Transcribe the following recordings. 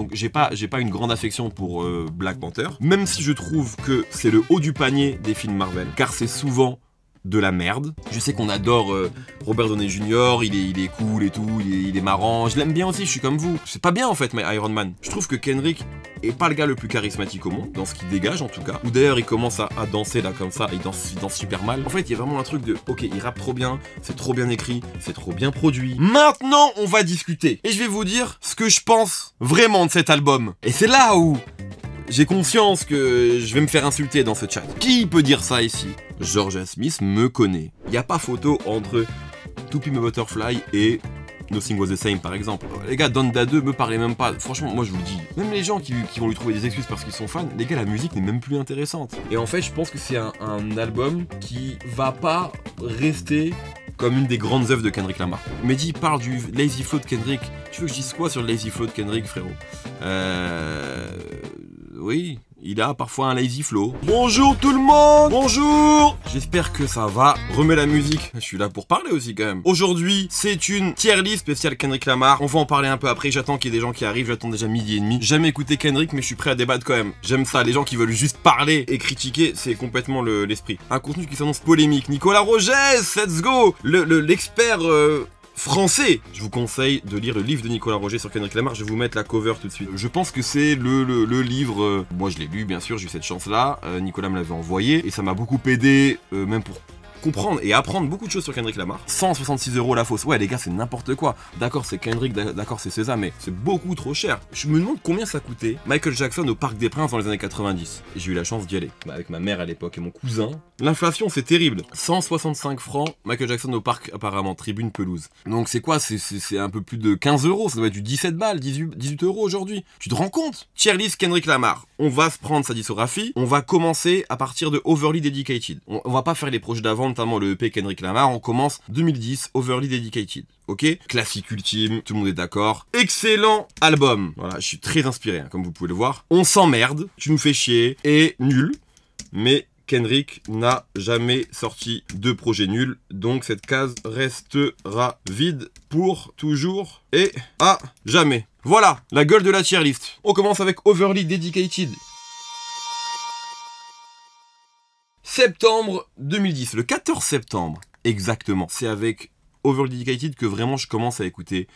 donc j'ai pas une grande affection pour Black Panther, même si je trouve que c'est le haut du panier des films Marvel, car c'est souvent de la merde. Je sais qu'on adore Robert Downey Jr, il est cool et tout, il est marrant, je l'aime bien aussi, je suis comme vous. C'est pas bien en fait, mais Iron Man. Je trouve que Kendrick est pas le gars le plus charismatique au monde, dans ce qu'il dégage en tout cas. Ou d'ailleurs il commence à danser là comme ça, il danse super mal. En fait il y a vraiment un truc de, ok, il rappe trop bien, c'est trop bien écrit, c'est trop bien produit. Maintenant on va discuter. Et je vais vous dire ce que je pense vraiment de cet album. Et c'est là où j'ai conscience que je vais me faire insulter dans ce chat. Qui peut dire ça ici? Georgia Smith me connaît. Il n'y a pas photo entre To Pimp a Butterfly et Nothing Was The Same par exemple. Les gars, Donda 2 me parlait même pas. Franchement, moi je vous le dis. Même les gens qui vont lui trouver des excuses parce qu'ils sont fans, les gars, la musique n'est même plus intéressante. Et en fait, je pense que c'est un album qui va pas rester comme une des grandes œuvres de Kendrick Lamar. Mehdi parle du Lazy Flow de Kendrick. Tu veux que je dise quoi sur le Lazy Flow de Kendrick, frérot? Oui, il a parfois un lazy flow. Bonjour tout le monde. Bonjour. J'espère que ça va. Remets la musique. Je suis là pour parler aussi quand même. Aujourd'hui, c'est une tier list spéciale Kendrick Lamar. On va en parler un peu après. J'attends qu'il y ait des gens qui arrivent. J'attends déjà 12h30. Jamais écouté Kendrick, mais je suis prêt à débattre quand même. J'aime ça. Les gens qui veulent juste parler et critiquer, c'est complètement l'esprit. Un contenu qui s'annonce polémique. Nicolas Rogès, let's go. L'expert français. Je vous conseille de lire le livre de Nicolas Roger sur Kendrick Lamar, je vais vous mettre la cover tout de suite. Je pense que c'est le livre, moi je l'ai lu bien sûr, j'ai eu cette chance là, Nicolas me l'avait envoyé et ça m'a beaucoup aidé, même pour comprendre et apprendre beaucoup de choses sur Kendrick Lamar. 166 € la fausse. Ouais les gars, c'est n'importe quoi. D'accord, c'est Kendrick, d'accord, c'est César, mais c'est beaucoup trop cher. Je me demande combien ça coûtait Michael Jackson au Parc des Princes dans les années 90. Et j'ai eu la chance d'y aller. Avec ma mère à l'époque et mon cousin. L'inflation, c'est terrible. 165 francs, Michael Jackson au parc, apparemment, tribune pelouse. Donc c'est quoi? C'est un peu plus de 15 €. Ça doit être du 17 balles, 18 € aujourd'hui. Tu te rends compte? Tier list Kendrick Lamar. On va se prendre sa discographie. On va commencer à partir de Overly Dedicated. On va pas faire les projets d'avant, notamment le EP Kendrick Lamar. On commence 2010, Overly Dedicated. Ok? Classique ultime, tout le monde est d'accord. Excellent album. Voilà, je suis très inspiré, hein, comme vous pouvez le voir. On s'emmerde, tu nous fais chier, et nul. Mais Kendrick n'a jamais sorti de projet nul, donc cette case restera vide pour toujours et à jamais. Voilà, la gueule de la tier list. On commence avec Overly Dedicated. Septembre 2010, le 14 septembre, exactement. C'est avec Overly Dedicated que vraiment je commence à écouter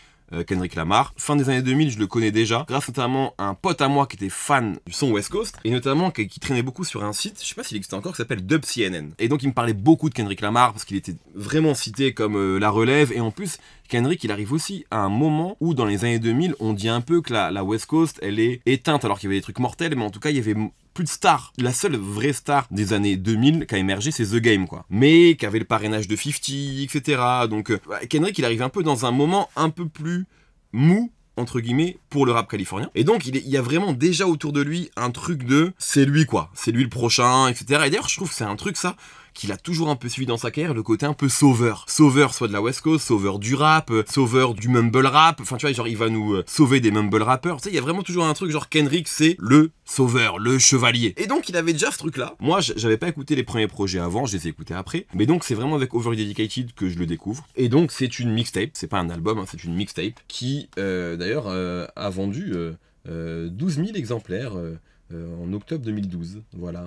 Kendrick Lamar. Fin des années 2000, je le connais déjà, grâce notamment à un pote à moi qui était fan du son West Coast, et notamment qui traînait beaucoup sur un site, je sais pas s'il existe encore, qui s'appelle DubCNN. Et donc il me parlait beaucoup de Kendrick Lamar, parce qu'il était vraiment cité comme la relève, et en plus, Kendrick, il arrive aussi à un moment où, dans les années 2000, on dit un peu que la West Coast, elle est éteinte, alors qu'il y avait des trucs mortels, mais en tout cas, il y avait plus de stars. La seule vraie star des années 2000 qui a émergé, c'est The Game, quoi. Mais qui avait le parrainage de 50, etc. Donc, Kendrick, il arrive un peu dans un moment un peu plus mou, entre guillemets, pour le rap californien. Et donc, il y a vraiment déjà autour de lui un truc de c'est lui, quoi. C'est lui le prochain, etc. Et d'ailleurs, je trouve que c'est un truc, ça, qu'il a toujours un peu suivi dans sa carrière, le côté un peu sauveur. Sauveur soit de la West Coast, sauveur du rap, sauveur du mumble rap, enfin tu vois, genre il va nous sauver des mumble rappers. Tu sais, il y a vraiment toujours un truc, genre Kendrick, c'est le sauveur, le chevalier. Et donc il avait déjà ce truc-là. Moi, j'avais pas écouté les premiers projets avant, je les ai écoutés après. Mais donc c'est vraiment avec Overly Dedicated que je le découvre. Et donc c'est une mixtape, c'est pas un album, hein, c'est une mixtape qui, d'ailleurs, a vendu 12 000 exemplaires en octobre 2012. Voilà,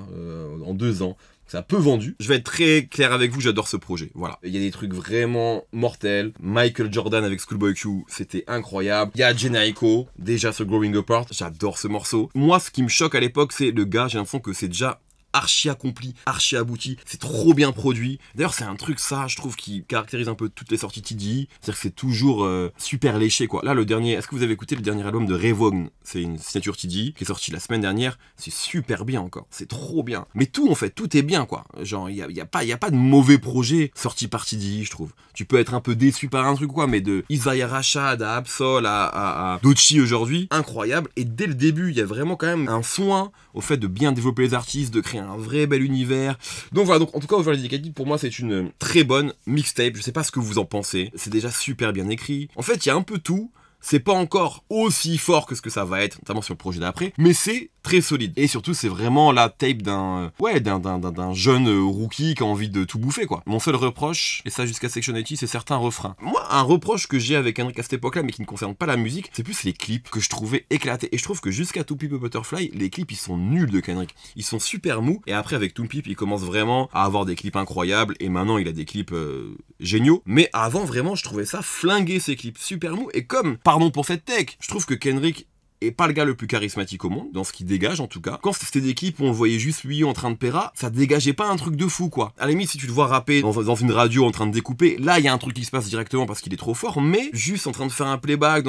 en 2 ans. C'est un peu vendu. Je vais être très clair avec vous, j'adore ce projet. Voilà. Il y a des trucs vraiment mortels. Michael Jordan avec Schoolboy Q, c'était incroyable. Il y a Jhenéaiko, déjà ce Growing Apart. J'adore ce morceau. Moi, ce qui me choque à l'époque, c'est le gars, j'ai l'impression que c'est déjà archi accompli, archi abouti, c'est trop bien produit. D'ailleurs c'est un truc, ça je trouve, qui caractérise un peu toutes les sorties TDI, c'est-à-dire que c'est toujours super léché, quoi. Là le dernier, est-ce que vous avez écouté le dernier album de Revogn? C'est une signature TDI qui est sortie la semaine dernière, c'est super bien encore, c'est trop bien. Mais tout en fait, tout est bien, quoi. Genre il y a pas de mauvais projet sorti par TDI, je trouve. Tu peux être un peu déçu par un truc, quoi, mais de Isaiah Rashad à Absol à Doechii aujourd'hui, incroyable. Et dès le début, il y a vraiment quand même un soin au fait de bien développer les artistes, de créer un vrai bel univers. Donc voilà, donc en tout cas Overly Dedicated pour moi c'est une très bonne mixtape. Je sais pas ce que vous en pensez, c'est déjà super bien écrit. En fait il y a un peu tout, C'est pas encore aussi fort que ce que ça va être, notamment sur le projet d'après, mais c'est très solide. Et surtout, c'est vraiment la tape d'un jeune rookie qui a envie de tout bouffer, quoi. Mon seul reproche, et ça jusqu'à Section 80, c'est certains refrains. Moi, un reproche que j'ai avec Kendrick à cette époque-là, mais qui ne concerne pas la musique, c'est plus les clips que je trouvais éclatés. Et je trouve que jusqu'à To Pimp a Butterfly, les clips, ils sont nuls de Kendrick. Ils sont super mous. Et après, avec To Pimp, il commence vraiment à avoir des clips incroyables. Et maintenant, il a des clips géniaux. Mais avant, vraiment, je trouvais ça flingué, ces clips super mous. Et comme, pardon pour cette tech, je trouve que Kendrick est pas le gars le plus charismatique au monde, dans ce qu'il dégage en tout cas. Quand c'était des clips où on le voyait juste lui en train de péra, ça dégageait pas un truc de fou, quoi. À la limite, si tu le vois rapper dans une radio en train de découper, là il y a un truc qui se passe directement parce qu'il est trop fort, mais juste en train de faire un playback,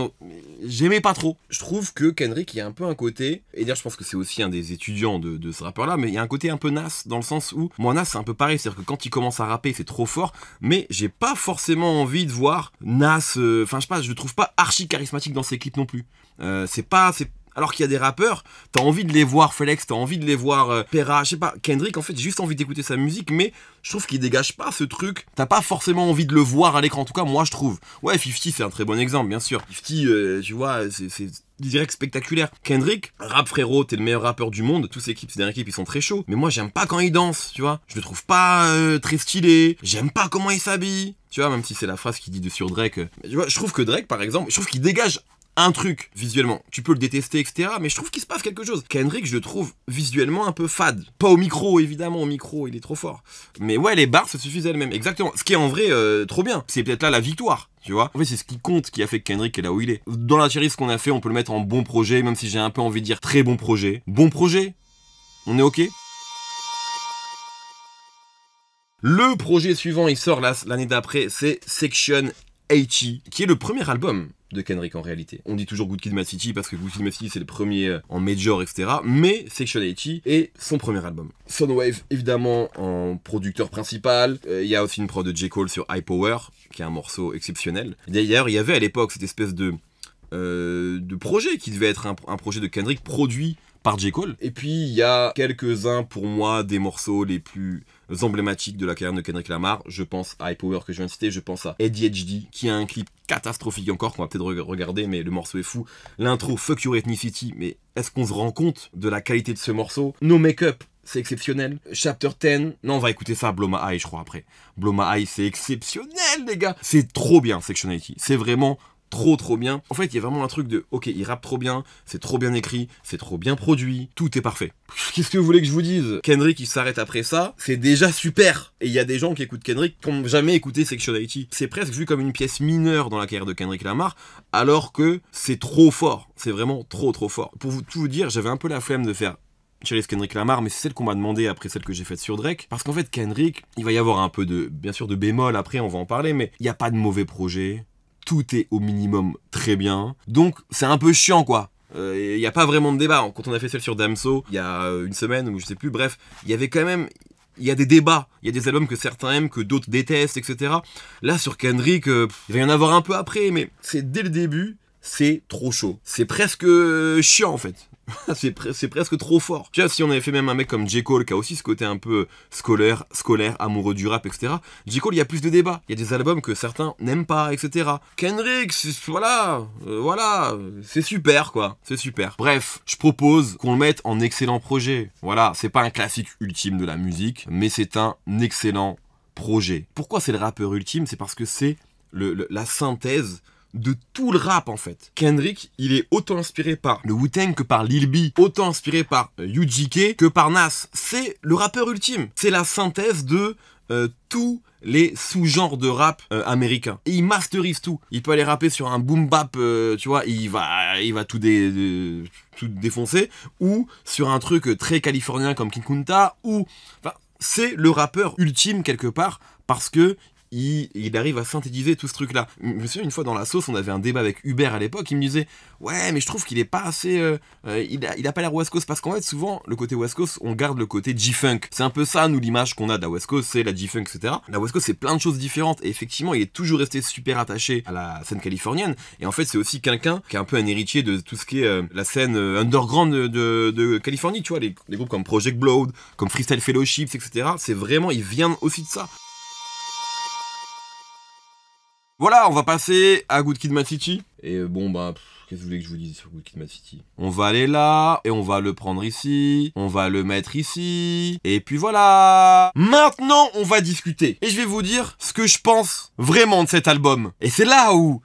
j'aimais pas trop. Je trouve que Kendrick, il y a un peu un côté, et d'ailleurs je pense que c'est aussi un des étudiants de ce rappeur là, mais il y a un côté un peu Nas, dans le sens où, moi Nas c'est un peu pareil, c'est-à-dire que quand il commence à rapper c'est trop fort, mais j'ai pas forcément envie de voir Nas, enfin je sais pas, je le trouve pas archi charismatique dans ses clips non plus. Alors qu'il y a des rappeurs, t'as envie de les voir Flex, t'as envie de les voir Pera, je sais pas, Kendrick en fait, j'ai juste envie d'écouter sa musique, mais je trouve qu'il dégage pas ce truc, t'as pas forcément envie de le voir à l'écran, en tout cas moi je trouve. Ouais, 50 c'est un très bon exemple, bien sûr. 50, tu vois, c'est direct spectaculaire. Kendrick, rap frérot, t'es le meilleur rappeur du monde, tous ces derniers clips ils sont très chauds, mais moi j'aime pas quand il danse, tu vois, je le trouve pas très stylé, j'aime pas comment il s'habille, tu vois, même si c'est la phrase qu'il dit sur Drake, tu vois, je trouve que Drake par exemple, je trouve qu'il dégage un truc visuellement, tu peux le détester etc, mais je trouve qu'il se passe quelque chose. Kendrick je le trouve visuellement un peu fade, pas au micro évidemment, au micro il est trop fort, mais ouais les barres se suffisent elles-mêmes, exactement, ce qui est en vrai trop bien, c'est peut-être là la victoire. Tu vois, en fait c'est ce qui compte qui a fait que Kendrick est là où il est. Dans la tier list qu'on a fait, on peut le mettre en bon projet, même si j'ai un peu envie de dire très bon projet. Bon projet, on est ok. Le projet suivant, il sort l'année d'après, c'est Section 80, qui est le premier album de Kendrick en réalité. On dit toujours Good Kid, Mad City parce que Good Kid, Mad City c'est le premier en major, etc. Mais Section 80 est son premier album. Soundwave évidemment en producteur principal. Il y a aussi une prod de J. Cole sur High Power, qui est un morceau exceptionnel. D'ailleurs, il y avait à l'époque cette espèce de projet qui devait être un projet de Kendrick produit par J. Cole. Et puis il y a quelques-uns pour moi des morceaux les plus emblématiques de la carrière de Kendrick Lamar. Je pense à High Power que je viens de citer, je pense à ADHD qui a un clip catastrophique encore qu'on va peut-être regarder, mais le morceau est fou. L'intro Fuck Your Ethnicity, mais est-ce qu'on se rend compte de la qualité de ce morceau? No Make-up, c'est exceptionnel. Chapter 10, non on va écouter ça, Blow My Eye je crois après. Blow My Eye c'est exceptionnel les gars. C'est trop bien Section 80, c'est vraiment trop bien. En fait, il y a vraiment un truc de, ok, il rappe trop bien, c'est trop bien écrit, c'est trop bien produit, tout est parfait. Qu'est-ce que vous voulez que je vous dise? Kendrick, il s'arrête après ça, c'est déjà super. Et il y a des gens qui écoutent Kendrick qui n'ont jamais écouté Section 80. C'est presque vu comme une pièce mineure dans la carrière de Kendrick Lamar, alors que c'est trop fort. C'est vraiment trop fort. Pour tout vous dire, j'avais un peu la flemme de faire Cherise Kendrick Lamar, mais c'est celle qu'on m'a demandé après celle que j'ai faite sur Drake. Parce qu'en fait, Kendrick, il va y avoir un peu bien sûr, de bémol après, on va en parler, mais il n'y a pas de mauvais projet. Tout est au minimum très bien. Donc c'est un peu chiant quoi. Il n'y a pas vraiment de débat. Quand on a fait celle sur Damso, il y a une semaine ou je sais plus, bref, il y avait quand même... Il y a des débats, il y a des albums que certains aiment, que d'autres détestent, etc. Là sur Kendrick, il va y en avoir un peu après, mais c'est dès le début, c'est trop chaud. C'est presque chiant en fait. c'est presque trop fort. Tu vois, si on avait fait même un mec comme J. Cole, qui a aussi ce côté un peu scolaire, amoureux du rap, etc. J. Cole, il y a plus de débats. Il y a des albums que certains n'aiment pas, etc. Kendrick, voilà, c'est super, quoi. C'est super. Bref, je propose qu'on le mette en excellent projet. Voilà, c'est pas un classique ultime de la musique, mais c'est un excellent projet. Pourquoi c'est le rappeur ultime? C'est parce que c'est la synthèse de tout le rap en fait. Kendrick, il est autant inspiré par le Wu-Tang que par Lil B, autant inspiré par UGK que par Nas. C'est le rappeur ultime. C'est la synthèse de tous les sous-genres de rap américains. Et il masterise tout. Il peut aller rapper sur un boom bap, tu vois, il va tout défoncer, ou sur un truc très californien comme King Kunta, ou... Enfin, c'est le rappeur ultime quelque part, parce que il arrive à synthétiser tout ce truc-là. Je me souviens, une fois dans la sauce, on avait un débat avec Hubert à l'époque, il me disait « Ouais, mais je trouve qu'il est pas assez... il a pas l'air West Coast », parce qu'en fait, souvent, le côté West Coast, on garde le côté G-Funk. C'est un peu ça, nous, l'image qu'on a de la West Coast, c'est la G-Funk, etc. La West Coast, c'est plein de choses différentes, et effectivement, il est toujours resté super attaché à la scène californienne, et en fait, c'est aussi quelqu'un qui est un peu un héritier de tout ce qui est la scène underground de Californie, tu vois, les groupes comme Project Blowed, comme Freestyle Fellowships, etc. C'est vraiment, il vient aussi de ça. Voilà, on va passer à Good Kid, Mad City. Et bon, bah, qu'est-ce que vous voulez que je vous dise sur Good Kid, Mad City? On va aller là, et on va le prendre ici, on va le mettre ici, et puis voilà. Maintenant, on va discuter. Et je vais vous dire ce que je pense vraiment de cet album. Et c'est là où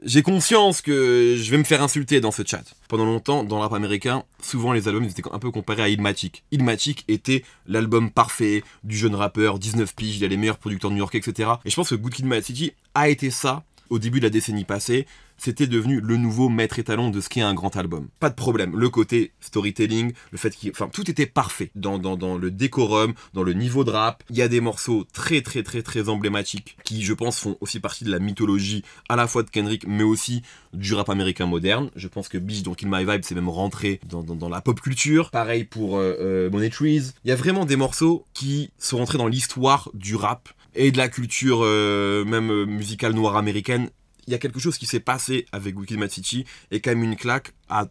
j'ai conscience que je vais me faire insulter dans ce chat. Pendant longtemps, dans le rap américain, souvent les albums étaient un peu comparés à Illmatic. Illmatic était l'album parfait du jeune rappeur, 19 piges, il a les meilleurs producteurs new-yorkais, etc. Et je pense que Good Kid, Mad City a été ça au début de la décennie passée. C'était devenu le nouveau maître étalon de ce qu'est un grand album. Pas de problème. Le côté storytelling, le fait qu'il... Enfin, tout était parfait. Dans le décorum, dans le niveau de rap. Il y a des morceaux très emblématiques qui, je pense, font aussi partie de la mythologie à la fois de Kendrick, mais aussi du rap américain moderne. Je pense que Bitch Don't Kill My Vibe, c'est même rentré dans la pop culture. Pareil pour Money Trees. Il y a vraiment des morceaux qui sont rentrés dans l'histoire du rap et de la culture même musicale noire américaine. Il y a quelque chose qui s'est passé avec Good Kid, Mad City et quand même une claque à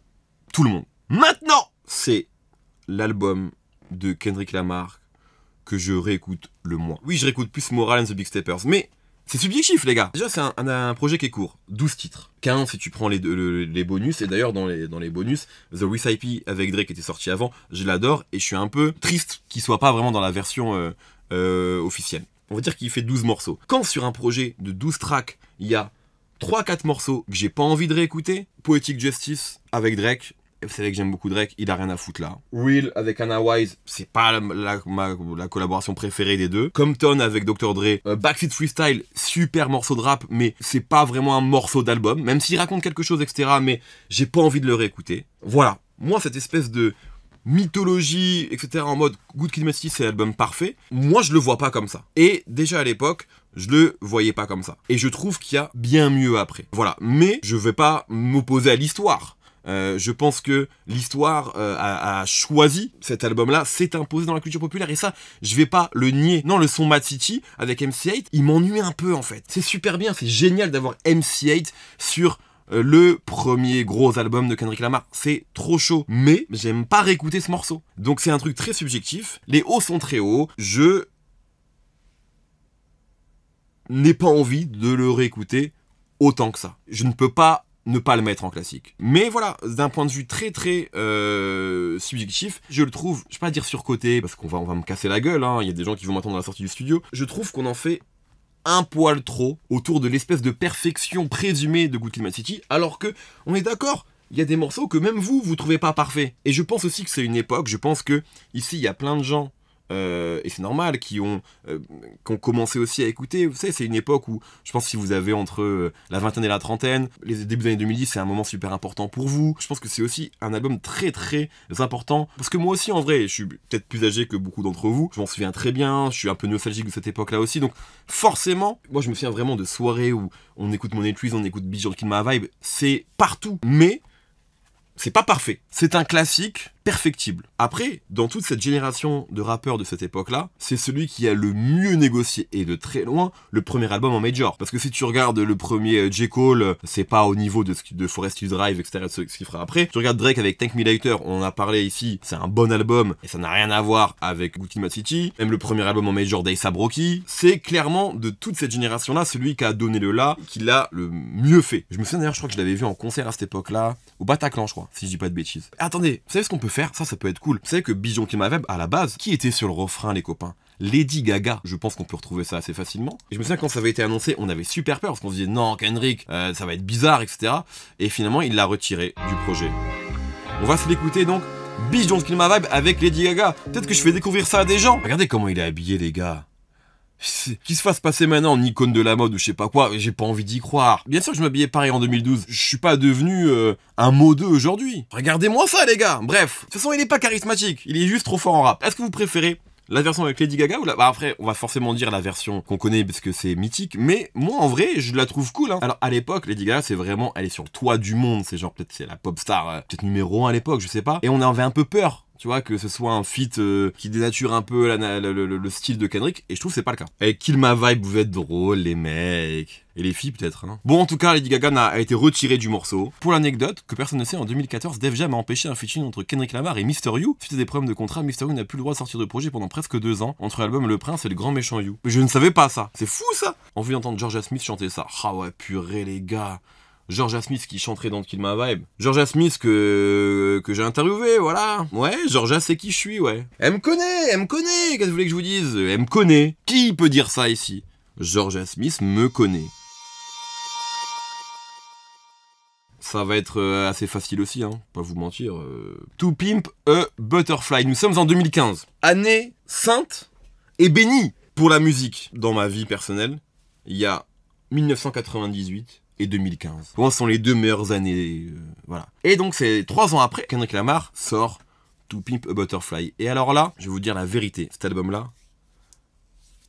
tout le monde. Maintenant, c'est l'album de Kendrick Lamar que je réécoute le moins. Oui, je réécoute plus Moral and the Big Steppers, mais c'est subjectif, les gars. Déjà, c'est un projet qui est court, 12 titres. 15 si tu prends les bonus, et d'ailleurs, dans les bonus, The Recipe avec Drake était sorti avant, je l'adore, et je suis un peu triste qu'il soit pas vraiment dans la version officielle. On va dire qu'il fait 12 morceaux. Quand sur un projet de 12 tracks, il y a 3-4 morceaux que j'ai pas envie de réécouter. Poetic Justice avec Drake. Vous savez que j'aime beaucoup Drake, il a rien à foutre là. Real avec Anna Wise, c'est pas la collaboration préférée des deux. Compton avec Dr. Dre. Backseat Freestyle, super morceau de rap, mais c'est pas vraiment un morceau d'album. Même s'il raconte quelque chose, etc. Mais j'ai pas envie de le réécouter. Voilà. Moi, cette espèce de mythologie, etc. en mode Good Kid, Mad City, c'est l'album parfait. Moi, je le vois pas comme ça. Et déjà à l'époque, je le voyais pas comme ça. Et je trouve qu'il y a bien mieux après. Voilà. Mais je vais pas m'opposer à l'histoire. Je pense que l'histoire a choisi cet album-là, s'est imposé dans la culture populaire, et ça, je vais pas le nier. Non, le son Mad City avec MC8, il m'ennuie un peu en fait. C'est super bien, c'est génial d'avoir MC8 sur le premier gros album de Kendrick Lamar. C'est trop chaud, mais j'aime pas réécouter ce morceau. Donc c'est un truc très subjectif. Les hauts sont très hauts. Je n'ai pas envie de le réécouter autant que ça. Je ne peux pas ne pas le mettre en classique. Mais voilà, d'un point de vue très subjectif, je le trouve, je vais pas dire surcoté, parce qu'on va me casser la gueule, hein. Il y a des gens qui vont m'attendre à la sortie du studio. Je trouve qu'on en fait un poil trop autour de l'espèce de perfection présumée de Good Kid, Mad City, alors que, on est d'accord, il y a des morceaux que même vous trouvez pas parfaits. Et je pense aussi que c'est une époque, je pense que ici il y a plein de gens, et c'est normal, qui ont commencé aussi à écouter. Vous savez, c'est une époque où, je pense que si vous avez entre la vingtaine et la trentaine, les débuts des années 2010, c'est un moment super important pour vous. Je pense que c'est aussi un album très important, parce que moi aussi, en vrai, je suis peut-être plus âgé que beaucoup d'entre vous, je m'en souviens très bien, je suis un peu nostalgique de cette époque-là aussi, donc forcément, moi je me souviens vraiment de soirées où on écoute Money Trees, on écoute Bitch Don't Kill My Vibe, c'est partout, mais c'est pas parfait. C'est un classique perfectible. Après, dans toute cette génération de rappeurs de cette époque-là, c'est celui qui a le mieux négocié, et de très loin, le premier album en major. Parce que si tu regardes le premier J. Cole, c'est pas au niveau de Forest Hills Drive, etc., ce qu'il fera après. Tu regardes Drake avec Thank Me Later, on en a parlé ici, c'est un bon album, et ça n'a rien à voir avec Good Kid, Mad City. Même le premier album en major d'A$AP Rocky, c'est clairement, de toute cette génération-là, celui qui a donné le là, qui l'a le mieux fait. Je me souviens d'ailleurs, je crois que je l'avais vu en concert à cette époque-là, au Bataclan, je crois, si je dis pas de bêtises. Attendez, vous savez ce qu'on peut faire? Ça peut être cool. Vous savez que Bitch Don't Kill My Vibe, à la base, qui était sur le refrain, les copains? Lady Gaga. Je pense qu'on peut retrouver ça assez facilement. Et je me souviens quand ça avait été annoncé, on avait super peur, parce qu'on se disait non, Kendrick, ça va être bizarre, etc. Et finalement, il l'a retiré du projet. On va se l'écouter donc. Bitch Don't Kill My Vibe avec Lady Gaga. Peut-être que je fais découvrir ça à des gens. Regardez comment il est habillé, les gars. Qu'il se fasse passer maintenant en icône de la mode ou je sais pas quoi, j'ai pas envie d'y croire. Bien sûr que je m'habillais pareil en 2012, je suis pas devenu un modeux aujourd'hui. Regardez-moi ça, les gars. Bref, de toute façon il est pas charismatique, il est juste trop fort en rap. Est-ce que vous préférez la version avec Lady Gaga ou la... Bah après, on va forcément dire la version qu'on connaît parce que c'est mythique, mais moi en vrai, je la trouve cool, hein. Alors à l'époque, Lady Gaga, c'est vraiment, elle est sur le toit du monde, c'est genre peut-être c'est la pop star, peut-être numéro 1 à l'époque, je sais pas. Et on avait un peu peur tu vois, que ce soit un feat qui dénature un peu le style de Kendrick, et je trouve que c'est pas le cas. Avec Kill My Vibe, vous êtes drôles, les mecs, et les filles peut-être. Hein. Bon, en tout cas, Lady Gaga a été retirée du morceau. Pour l'anecdote, que personne ne sait, en 2014, Def Jam a empêché un featuring entre Kendrick Lamar et Mr. You. Suite à des problèmes de contrat, Mr. You n'a plus le droit de sortir de projet pendant presque 2 ans, entre l'album Le Prince et Le Grand Méchant You. Mais je ne savais pas ça, c'est fou ça. Envie d'entendre Georgia Smith chanter ça. Ah ouais, purée les gars. Georgia Smith qui chanterait dans Kill My Vibe. Georgia Smith que j'ai interviewé, voilà. Ouais, Georgia sait qui je suis, ouais. Elle me connaît, qu'est-ce que vous voulez que je vous dise? Elle me connaît. Qui peut dire ça ici? Georgia Smith me connaît. Ça va être assez facile aussi, hein, pas vous mentir. To Pimp a Butterfly. Nous sommes en 2015. Année sainte et bénie pour la musique. Dans ma vie personnelle, il y a 1998 et 2015. Pour moi, ce sont les 2 meilleures années, voilà. Et donc, c'est 3 ans après, Kendrick Lamar sort To Pimp a Butterfly. Et alors là, je vais vous dire la vérité, cet album-là,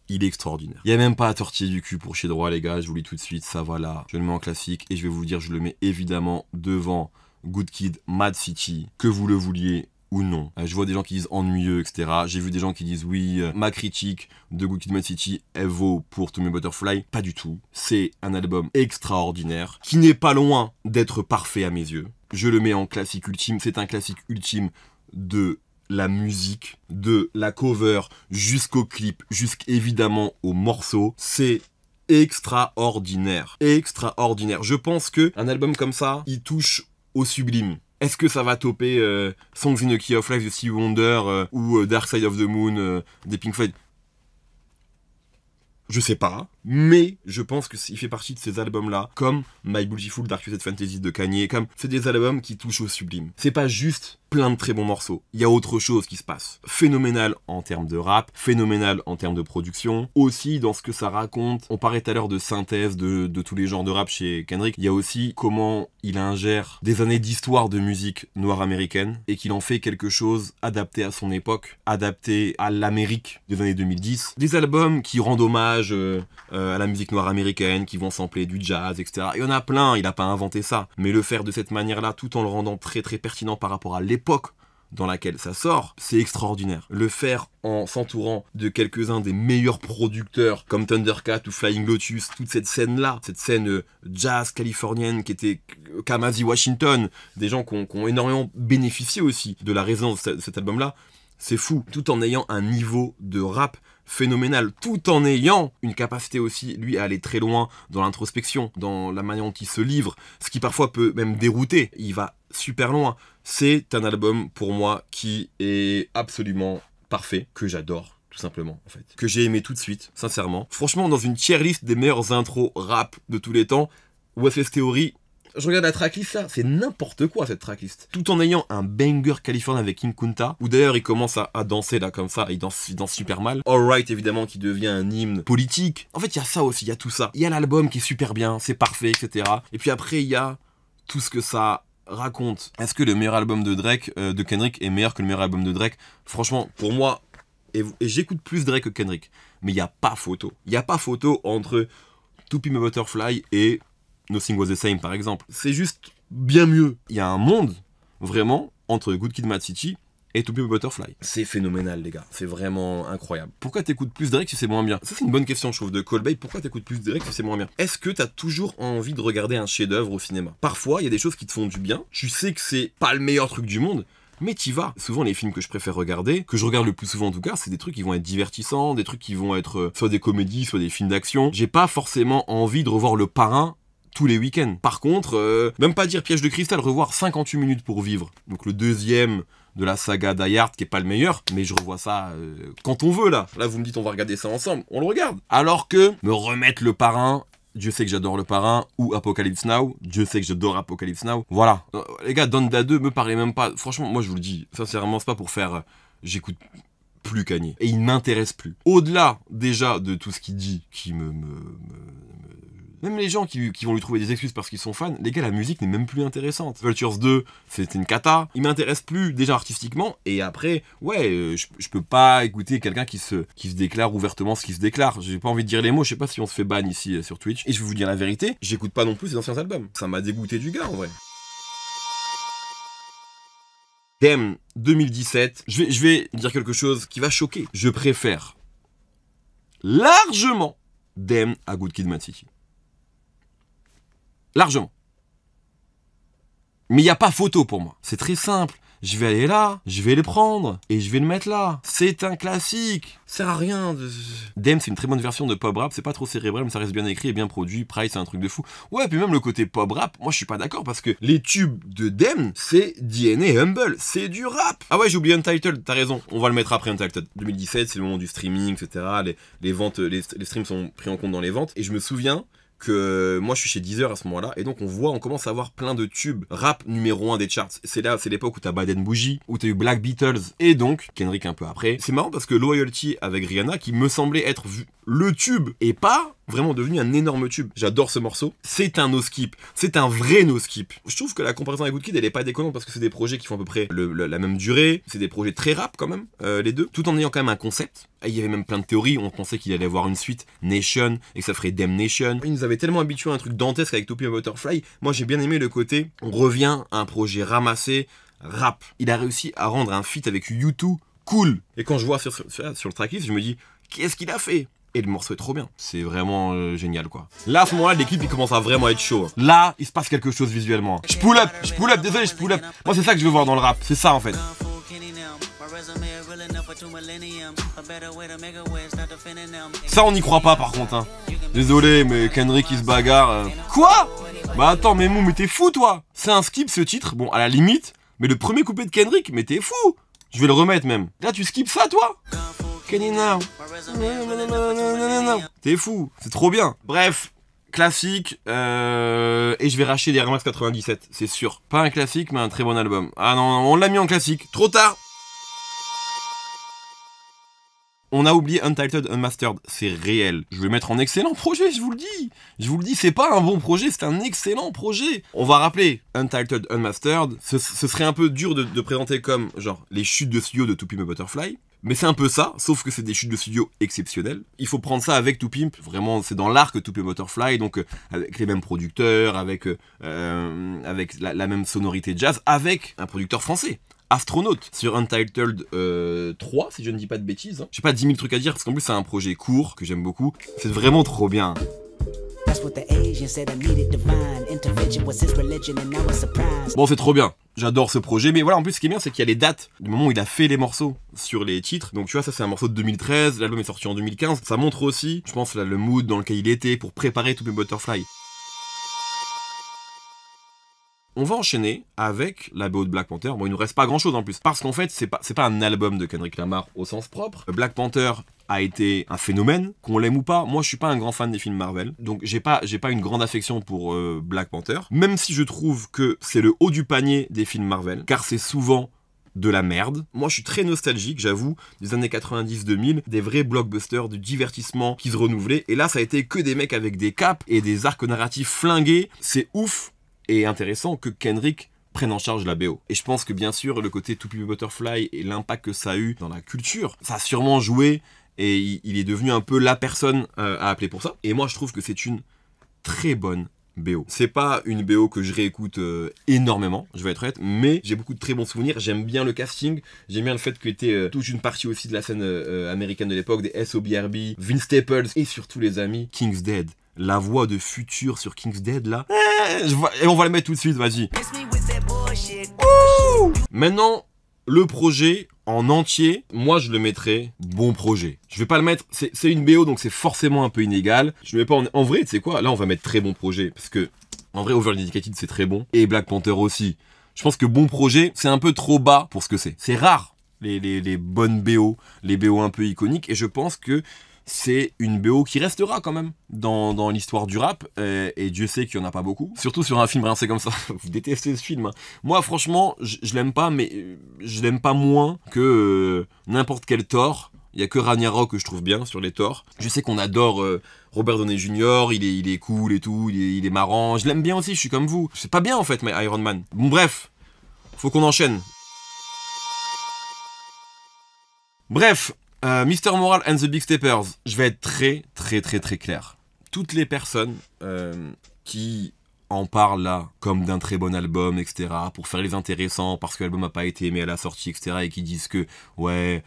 il est extraordinaire. Il n'y a même pas à tortiller du cul pour chez droit, les gars, je vous le dis tout de suite, ça va là. Je le mets en classique et je vais vous dire, je le mets évidemment devant Good Kid, Mad City, que vous le vouliez ou non. Je vois des gens qui disent ennuyeux, etc. J'ai vu des gens qui disent oui, ma critique de Good Kid, Mad City, elle vaut pour To Me Butterfly. Pas du tout. C'est un album extraordinaire, qui n'est pas loin d'être parfait à mes yeux. Je le mets en classique ultime, c'est un classique ultime de la musique, de la cover jusqu'au clip, jusqu'évidemment au morceau. C'est extraordinaire. Extraordinaire. Je pense que un album comme ça, il touche au sublime. Est-ce que ça va topper Songs in the Key of Life de Stevie Wonder ou Dark Side of the Moon des Pink Floyd? Je sais pas, mais je pense qu'il fait partie de ces albums-là, comme My Beautiful Dark Twisted Fantasy de Kanye, comme c'est des albums qui touchent au sublime. C'est pas juste plein de très bons morceaux, il y a autre chose qui se passe. Phénoménal en termes de rap, phénoménal en termes de production, aussi dans ce que ça raconte. On parlait tout à l'heure de synthèse de tous les genres de rap chez Kendrick, il y a aussi comment il ingère des années d'histoire de musique noire américaine et qu'il en fait quelque chose adapté à son époque, adapté à l'Amérique des années 2010. Des albums qui rendent hommage à la musique noire américaine, qui vont sampler du jazz, etc. Il y en a plein, il n'a pas inventé ça. Mais le faire de cette manière-là, tout en le rendant très très pertinent par rapport à l'époque dans laquelle ça sort, c'est extraordinaire. Le faire en s'entourant de quelques-uns des meilleurs producteurs comme Thundercat ou Flying Lotus, toute cette scène-là, cette scène jazz californienne qui était Kamasi Washington, des gens qui ont énormément bénéficié aussi de la résonance de cet album-là, c'est fou. Tout en ayant un niveau de rap phénoménal, tout en ayant une capacité aussi, lui, à aller très loin dans l'introspection, dans la manière dont il se livre, ce qui parfois peut même dérouter. Il va super loin. C'est un album, pour moi, qui est absolument parfait, que j'adore, tout simplement, en fait. Que j'ai aimé tout de suite, sincèrement. Franchement, dans une tier list des meilleures intros rap de tous les temps, OFS Theory, je regarde la tracklist là, c'est n'importe quoi cette tracklist. Tout en ayant un banger californien avec King Kunta, où d'ailleurs il commence à danser là comme ça, il danse super mal. Alright évidemment qui devient un hymne politique. En fait il y a ça aussi, il y a tout ça. Il y a l'album qui est super bien, c'est parfait, etc. Et puis après il y a tout ce que ça raconte. Est-ce que le meilleur album de Drake, de Kendrick est meilleur que le meilleur album de Drake? Franchement, pour moi, et j'écoute plus Drake que Kendrick, mais il n'y a pas photo. Il n'y a pas photo entre To Pimp a Butterfly et Nothing Was the Same par exemple. C'est juste bien mieux. Il y a un monde, vraiment, entre Good Kid Mad City et To Pimp a Butterfly. C'est phénoménal les gars, c'est vraiment incroyable. Pourquoi t'écoutes plus Drake si c'est moins bien? Ça c'est une bonne question je trouve de Colbay, pourquoi t'écoutes plus Drake si c'est moins bien? Est-ce que t'as toujours envie de regarder un chef-d'œuvre au cinéma? Parfois il y a des choses qui te font du bien, tu sais que c'est pas le meilleur truc du monde, mais t'y vas. Souvent les films que je préfère regarder, que je regarde le plus souvent en tout cas, c'est des trucs qui vont être divertissants, des trucs qui vont être soit des comédies, soit des films d'action. J'ai pas forcément envie de revoir Le Parrain tous les week-ends. Par contre, même pas dire Piège de cristal, revoir 58 minutes pour vivre. Donc le deuxième de la saga Die Hard, qui est pas le meilleur, mais je revois ça quand on veut là. Là vous me dites on va regarder ça ensemble, on le regarde. Alors que me remettre Le Parrain, Dieu sait que j'adore Le Parrain, ou Apocalypse Now, Dieu sait que j'adore Apocalypse Now. Voilà. Les gars, Donda 2 me paraît même pas... Franchement, moi je vous le dis, sincèrement, c'est pas pour faire... j'écoute plus Kanye. Et il m'intéresse plus. Au-delà déjà de tout ce qu'il dit, qui même les gens qui vont lui trouver des excuses parce qu'ils sont fans, les gars, la musique n'est même plus intéressante. Vultures 2, c'était une cata. Il m'intéresse plus déjà artistiquement. Et après, ouais, je peux pas écouter quelqu'un qui se déclare ouvertement ce qui se déclare. J'ai pas envie de dire les mots, je sais pas si on se fait ban ici sur Twitch. Et je vais vous dire la vérité, j'écoute pas non plus ses anciens albums. Ça m'a dégoûté du gars en vrai. Damn 2017, je vais dire quelque chose qui va choquer. Je préfère largement Damn à Good Kid, Mad City. Largement. Mais il n'y a pas photo pour moi. C'est très simple. Je vais aller là, je vais les prendre, et je vais le mettre là. C'est un classique. Ça sert à rien. Damn, c'est une très bonne version de pop rap. C'est pas trop cérébral, mais ça reste bien écrit et bien produit. Price, c'est un truc de fou. Ouais, puis même le côté pop rap, moi je suis pas d'accord parce que les tubes de Damn, c'est DNA Humble. C'est du rap. Ah ouais, j'ai oublié Untitled, t'as raison. On va le mettre après Untitled. 2017, c'est le moment du streaming, etc. Les ventes, les streams sont pris en compte dans les ventes. Et je me souviens que moi je suis chez Deezer à ce moment-là, et donc on commence à avoir plein de tubes rap numéro 1 des charts. C'est l'époque où t'as Bad and Bougie, où t'as eu Black Beatles, et donc Kendrick un peu après. C'est marrant parce que Loyalty avec Rihanna, qui me semblait être le tube, et pas vraiment devenu un énorme tube. J'adore ce morceau. C'est un no-skip. C'est un vrai no-skip. Je trouve que la comparaison avec Good Kid, elle est pas déconnante parce que c'est des projets qui font à peu près la même durée. C'est des projets très rap quand même, les deux. Tout en ayant quand même un concept. Il y avait même plein de théories. On pensait qu'il allait avoir une suite Nation et que ça ferait Damn Nation. Il nous avait tellement habitué à un truc dantesque avec To Pimp a Butterfly. Moi, j'ai bien aimé le côté, on revient à un projet ramassé, rap. Il a réussi à rendre un feat avec U2 cool. Et quand je vois sur le tracklist, je me dis, qu'est-ce qu'il a fait? Et le morceau est trop bien. C'est vraiment génial, quoi. Là, à ce moment-là, l'équipe, il commence à vraiment être chaud. Là, il se passe quelque chose visuellement. Je pull up, désolé, je pull up. Moi, c'est ça que je veux voir dans le rap. C'est ça, en fait. Ça, on n'y croit pas, par contre, hein. Désolé, mais Kendrick, il se bagarre. Quoi? Bah attends, mais Mou, mais t'es fou, toi. C'est un skip, ce titre. Bon, à la limite, mais le premier couplet de Kendrick, mais t'es fou. Je vais le remettre, même. Là, tu skips ça, toi? T'es fou, c'est trop bien. Bref, classique, et je vais racheter des Air Max 97, c'est sûr. Pas un classique, mais un très bon album. Ah non, on l'a mis en classique, trop tard. On a oublié Untitled Unmastered, c'est réel. Je vais le mettre en excellent projet, je vous le dis. Je vous le dis, c'est pas un bon projet, c'est un excellent projet. On va rappeler Untitled Unmastered, ce serait un peu dur de présenter comme, genre, les chutes de studio de To Pimp a Butterfly. Mais c'est un peu ça, sauf que c'est des chutes de studio exceptionnelles. Il faut prendre ça avec To Pimp, vraiment c'est dans l'arc To Pimp a Butterfly, donc avec les mêmes producteurs, avec la même sonorité jazz, avec un producteur français. Astronaute sur Untitled 3, si je ne dis pas de bêtises. J'ai pas 10 000 trucs à dire, parce qu'en plus c'est un projet court, que j'aime beaucoup. C'est vraiment trop bien. Bon, c'est trop bien. J'adore ce projet. Mais voilà, en plus, ce qui est bien, c'est qu'il y a les dates du moment où il a fait les morceaux sur les titres. Donc, tu vois, ça, c'est un morceau de 2013. L'album est sorti en 2015. Ça montre aussi, je pense, là, le mood dans lequel il était pour préparer To Pimp a Butterfly. On va enchaîner avec la BO de Black Panther. Bon, il nous reste pas grand chose en plus. Parce qu'en fait, c'est pas un album de Kendrick Lamar au sens propre. Black Panther a été un phénomène, qu'on l'aime ou pas. Moi, je suis pas un grand fan des films Marvel. Donc, j'ai pas une grande affection pour Black Panther. Même si je trouve que c'est le haut du panier des films Marvel. Car c'est souvent de la merde. Moi, je suis très nostalgique, j'avoue, des années 90-2000, des vrais blockbusters, du divertissement qui se renouvelaient. Et là, ça a été que des mecs avec des capes et des arcs narratifs flingués. C'est ouf et intéressant que Kendrick prenne en charge la BO. Et je pense que bien sûr, le côté To Pimp a Butterfly et l'impact que ça a eu dans la culture, ça a sûrement joué et il est devenu un peu la personne à appeler pour ça. Et moi, je trouve que c'est une très bonne BO. C'est pas une BO que je réécoute énormément, je vais être honnête, mais j'ai beaucoup de très bons souvenirs. J'aime bien le casting, j'aime bien le fait que était toute une partie aussi de la scène américaine de l'époque, des SOBRB, Vince Staples et surtout les amis King's Dead. La voix de Future sur King's Dead là. Et on va le mettre tout de suite, vas-y. Maintenant, le projet en entier, moi je le mettrais bon projet. Je vais pas le mettre, c'est une BO donc c'est forcément un peu inégal. Je le mets pas en vrai, tu sais quoi, là on va mettre très bon projet. Parce que, en vrai, Overly Dedicated c'est très bon. Et Black Panther aussi. Je pense que bon projet, c'est un peu trop bas pour ce que c'est. C'est rare, les bonnes BO, les BO un peu iconiques. Et je pense que c'est une BO qui restera quand même dans l'histoire du rap, et Dieu sait qu'il n'y en a pas beaucoup. Surtout sur un film rincé comme ça. Vous détestez ce film, hein. Moi franchement, je l'aime pas, mais je l'aime pas moins que n'importe quel Thor. Il n'y a que Ragnarok que je trouve bien sur les Thor. Je sais qu'on adore Robert Downey Jr., il est cool et tout, il est marrant. Je l'aime bien aussi, je suis comme vous. C'est pas bien en fait, mais Iron Man. Bon bref, faut qu'on enchaîne. Bref, Mr. Moral and the Big Steppers, je vais être très clair. Toutes les personnes qui en parlent là comme d'un très bon album, etc. pour faire les intéressants parce que l'album n'a pas été aimé à la sortie, etc. et qui disent que ouais,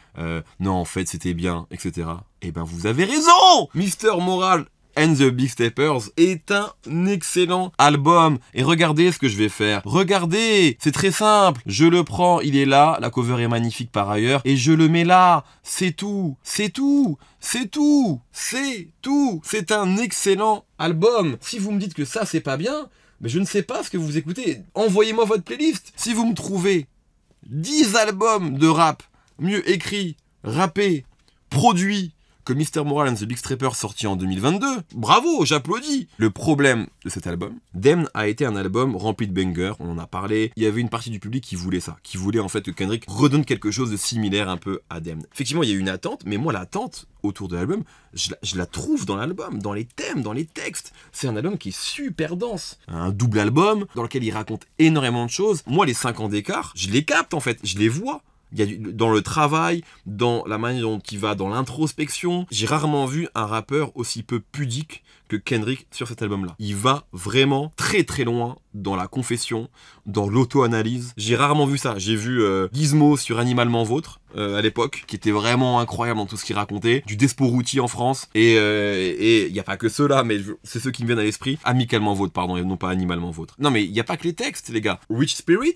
non en fait c'était bien, etc. Eh ben vous avez raison. Mr. Moral and the Big Steppers est un excellent album. Et regardez ce que je vais faire. Regardez, c'est très simple. Je le prends, il est là, la cover est magnifique par ailleurs, et je le mets là. C'est tout, c'est tout, c'est tout, c'est tout. C'est un excellent album. Si vous me dites que ça c'est pas bien, mais je ne sais pas ce que vous écoutez. Envoyez-moi votre playlist. Si vous me trouvez 10 albums de rap mieux écrits, rappés, produits, que Mr. Moral and the Big Steppers sorti en 2022, bravo, j'applaudis. Le problème de cet album, Damned a été un album rempli de bangers, on en a parlé, il y avait une partie du public qui voulait ça, qui voulait en fait que Kendrick redonne quelque chose de similaire un peu à Damned. Effectivement, il y a eu une attente, mais moi l'attente autour de l'album, je la trouve dans l'album, dans les thèmes, dans les textes. C'est un album qui est super dense. Un double album dans lequel il raconte énormément de choses. Moi, les 5 ans d'écart, je les capte en fait, je les vois. Il y a dans le travail, dans la manière dont il va, dans l'introspection. J'ai rarement vu un rappeur aussi peu pudique que Kendrick sur cet album-là. Il va vraiment très très loin dans la confession, dans l'auto-analyse. J'ai rarement vu ça. J'ai vu Gizmo sur Animalement Vôtre à l'époque, qui était vraiment incroyable dans tout ce qu'il racontait. Du Desporuti en France. Et il n'y a pas que ceux-là, mais c'est ceux qui me viennent à l'esprit. Amicalement Vôtre, pardon, et non pas Animalement Vôtre. Non mais il n'y a pas que les textes, les gars. Rich Spirit,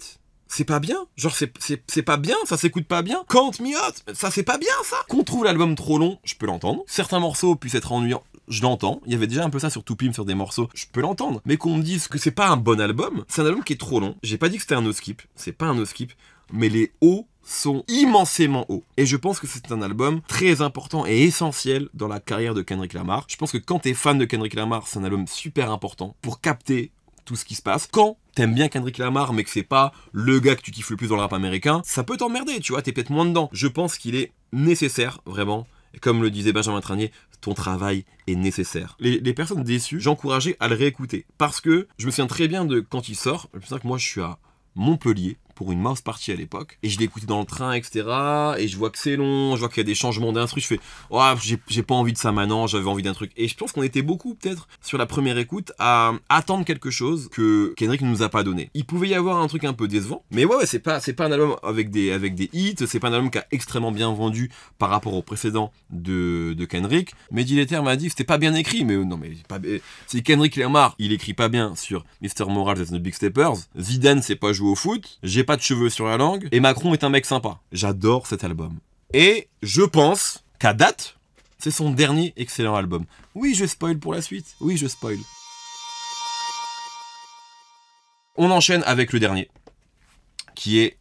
c'est pas bien, genre c'est pas bien, ça s'écoute pas bien. Count Me Out, ça c'est pas bien ça. Qu'on trouve l'album trop long, je peux l'entendre. Certains morceaux puissent être ennuyants, je l'entends. Il y avait déjà un peu ça sur Toupim, sur des morceaux, je peux l'entendre. Mais qu'on me dise que c'est pas un bon album, c'est un album qui est trop long. J'ai pas dit que c'était un no-skip, c'est pas un no-skip, mais les hauts sont immensément hauts. Et je pense que c'est un album très important et essentiel dans la carrière de Kendrick Lamar. Je pense que quand t'es fan de Kendrick Lamar, c'est un album super important pour capter tout ce qui se passe. Quand t'aimes bien Kendrick Lamar, mais que c'est pas le gars que tu kiffes le plus dans le rap américain, ça peut t'emmerder, tu vois, t'es peut-être moins dedans. Je pense qu'il est nécessaire, vraiment. Et comme le disait Benjamin Tranier, ton travail est nécessaire. Les personnes déçues, j'encourageais à le réécouter. Parce que je me souviens très bien de quand il sort. Je me souviens que moi, je suis à Montpellier pour une mouse party à l'époque, et je l'ai écouté dans le train, etc. Et je vois que c'est long, je vois qu'il y a des changements d'instru, je fais oh, j'ai pas envie de ça maintenant, j'avais envie d'un truc. Et je pense qu'on était beaucoup peut-être sur la première écoute à attendre quelque chose que Kendrick ne nous a pas donné. Il pouvait y avoir un truc un peu décevant, mais ouais c'est pas un album avec des hits, c'est pas un album qui a extrêmement bien vendu par rapport au précédent de Kendrick. Mehdi Letter m'a dit que c'était pas bien écrit, mais non mais si Kendrick Lamar il écrit pas bien sur Mr. Moral and the Big Steppers, Zidane sait pas jouer au foot, j'ai pas de cheveux sur la langue, et Macron est un mec sympa. J'adore cet album. Et je pense qu'à date, c'est son dernier excellent album. Oui, je spoil pour la suite. Oui, je spoil. On enchaîne avec le dernier, qui est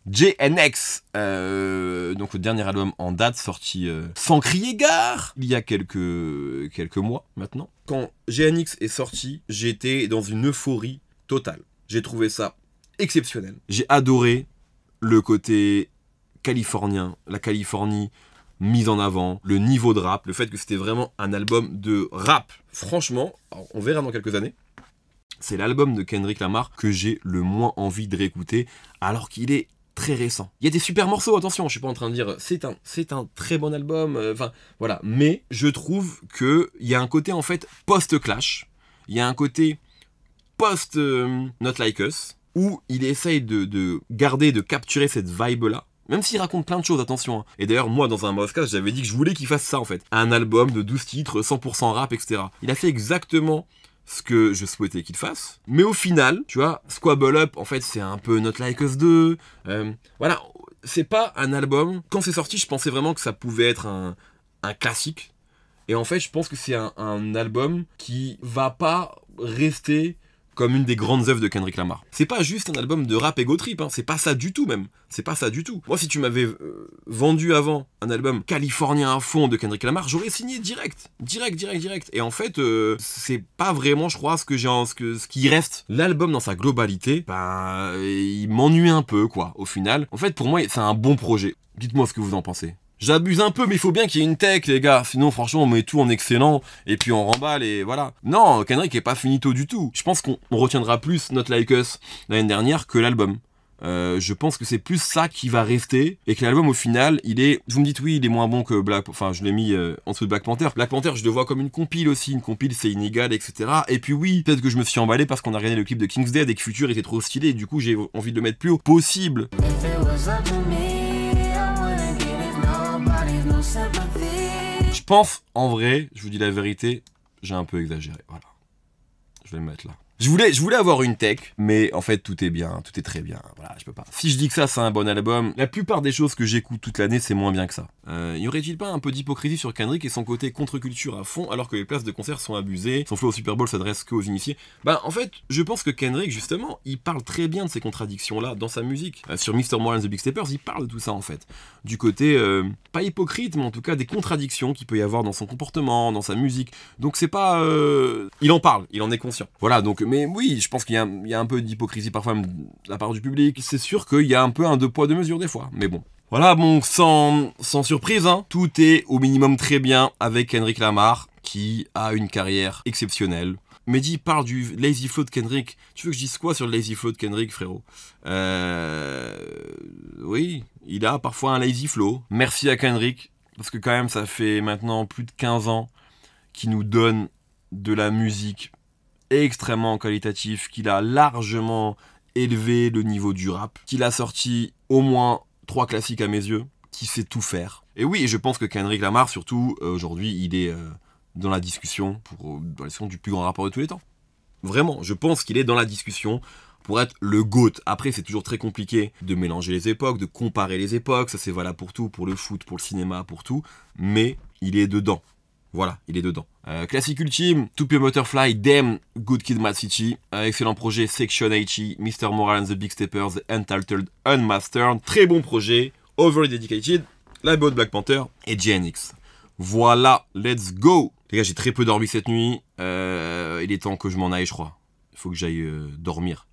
JNX, donc le dernier album en date, sorti sans crier gare, il y a quelques mois maintenant. Quand JNX est sorti, j'étais dans une euphorie totale. J'ai trouvé ça exceptionnel. J'ai adoré le côté californien, la Californie mise en avant, le niveau de rap, le fait que c'était vraiment un album de rap. Franchement, on verra dans quelques années, c'est l'album de Kendrick Lamar que j'ai le moins envie de réécouter, alors qu'il est très récent. Il y a des super morceaux, attention, je suis pas en train de dire c'est un très bon album, enfin voilà, mais je trouve que il y a un côté en fait post-Clash, il y a un côté post-Not Like Us, où il essaye de garder, de capturer cette vibe-là, même s'il raconte plein de choses, attention. Hein. Et d'ailleurs, moi, dans un podcast, j'avais dit que je voulais qu'il fasse ça, en fait. Un album de 12 titres, 100% rap, etc. Il a fait exactement ce que je souhaitais qu'il fasse. Mais au final, tu vois, Squabble Up, en fait, c'est un peu Not Like Us 2. Voilà, c'est pas un album... Quand c'est sorti, je pensais vraiment que ça pouvait être un classique. Et en fait, je pense que c'est un album qui va pas rester comme une des grandes œuvres de Kendrick Lamar. C'est pas juste un album de rap ego trip, hein. C'est pas ça du tout même. C'est pas ça du tout. Moi, si tu m'avais vendu avant un album californien à fond de Kendrick Lamar, j'aurais signé direct. Et en fait, c'est pas vraiment, je crois, ce qui reste. L'album dans sa globalité, il m'ennuie un peu, quoi, au final. En fait, pour moi, c'est un bon projet. Dites-moi ce que vous en pensez. J'abuse un peu, mais il faut bien qu'il y ait une tech, les gars. Sinon, franchement, on met tout en excellent, et puis on remballe, et voilà. Non, Kendrick est pas finito du tout. Je pense qu'on retiendra plus Not Like Us l'année dernière que l'album. Je pense que c'est plus ça qui va rester et que l'album au final il est, vous me dites oui il est moins bon que enfin je l'ai mis en dessous de Black Panther. Black Panther je le vois comme une compile aussi, une compile c'est inégal etc. Et puis oui peut-être que je me suis emballé parce qu'on a regardé le clip de King's Dead et que Future était trop stylé et du coup j'ai envie de le mettre plus haut possible. Je pense en vrai, je vous dis la vérité, j'ai un peu exagéré, voilà. Je vais le mettre là. Je voulais avoir une tech, mais en fait tout est bien, tout est très bien, voilà, je peux pas. Si je dis que ça c'est un bon album, la plupart des choses que j'écoute toute l'année c'est moins bien que ça. Y aurait-il pas un peu d'hypocrisie sur Kendrick et son côté contre-culture à fond alors que les places de concert sont abusées, son flow au Super Bowl s'adresse qu'aux initiés? Bah en fait, je pense que Kendrick justement, il parle très bien de ces contradictions-là dans sa musique. Sur Mr. Moore and the Big Steppers, il parle de tout ça en fait. Du côté, pas hypocrite, mais en tout cas des contradictions qu'il peut y avoir dans son comportement, dans sa musique. Donc c'est pas... Il en parle, il en est conscient. Voilà, donc mais oui, je pense qu'il y a un peu d'hypocrisie parfois de la part du public. C'est sûr qu'il y a un peu un deux poids deux mesures des fois, mais bon. Voilà, bon, sans surprise, hein, tout est au minimum très bien avec Kendrick Lamar, qui a une carrière exceptionnelle. Mehdi parle du Lazy Flow de Kendrick. Tu veux que je dise quoi sur le Lazy Flow de Kendrick, frérot? Oui, il a parfois un Lazy Flow. Merci à Kendrick, parce que quand même, ça fait maintenant plus de 15 ans qu'il nous donne de la musique extrêmement qualitative, qu'il a largement élevé le niveau du rap, qu'il a sorti au moins 3 classiques à mes yeux, qui sait tout faire. Et oui, je pense que Kendrick Lamar, surtout, aujourd'hui, il est dans la discussion dans la discussion du plus grand rappeur de tous les temps. Vraiment, je pense qu'il est dans la discussion pour être le GOAT. Après, c'est toujours très compliqué de mélanger les époques, de comparer les époques, ça c'est valable pour tout, pour le foot, pour le cinéma, pour tout, mais il est dedans. Voilà, il est dedans. Classique ultime, To Pimp a Butterfly, Damn, Good Kid, Mad City. Excellent projet, Section H.E., Mr. Moral and the Big Steppers, The Untitled Unmastered. Très bon projet, Overly Dedicated, la BO de Black Panther et GNX. Voilà, let's go. Les gars, j'ai très peu dormi cette nuit. Il est temps que je m'en aille, je crois. Il faut que j'aille dormir.